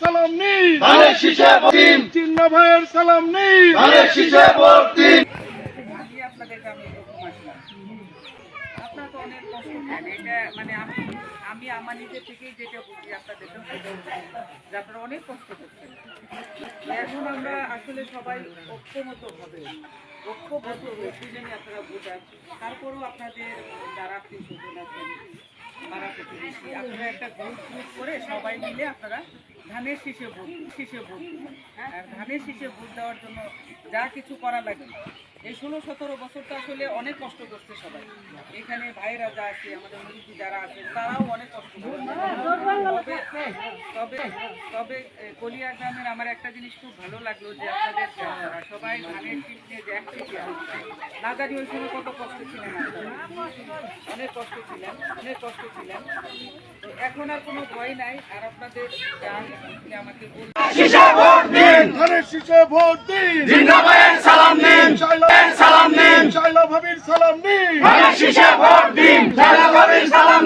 সালাম নেই, চিন্না ভাইয়ের সালাম নেই। আপনার তো অনেক কষ্ট থাকে, এটা মানে আমি আমার নিজের থেকেই যেটা বুঝি আপনাদের যে আপনারা অনেক কষ্ট করছেন। এখন আমরা আসলে সবাই ঐক্যবদ্ধ হয়ে সেজন্য আপনারা বোঝান। তারপরেও আপনাদের যারা আত্মীয় স্বজন আছেন, পাড়া প্রতিবেশী, আপনারা একটা গ্রুপ করে সবাই মিলে আপনারা ধানের শীষে ভোট দিবেন। আর ধানের শীষে ভোট দেওয়ার জন্য যা কিছু করা লাগে, এই 16-17 বছর তো আসলে অনেক কষ্ট করছে সবাই। এখানে ভাইরা যা আছে, আমাদের মুরব্বী যারা আছেন, তারাও অনেক কষ্ট করছে। তবে কলিয়া গ্রামের আমার একটা জিনিস খুব ভালো লাগলো যে আপনাদের সবাই ধানের শীষ নিয়ে যে একসাথে না জানি ওই সময় কত কষ্ট ছিলেন, অনেক কষ্ট ছিলেন। তো এখন আর কোনো ভয় নাই। আর আপনাদের আমাকে ভোট দিন, জিন্না ভাইয়ের সালাম নিন, সালাম নিন, শাইলা ভাবির সালাম নিন, ভোট দিন, শাইলা ভাবির সালাম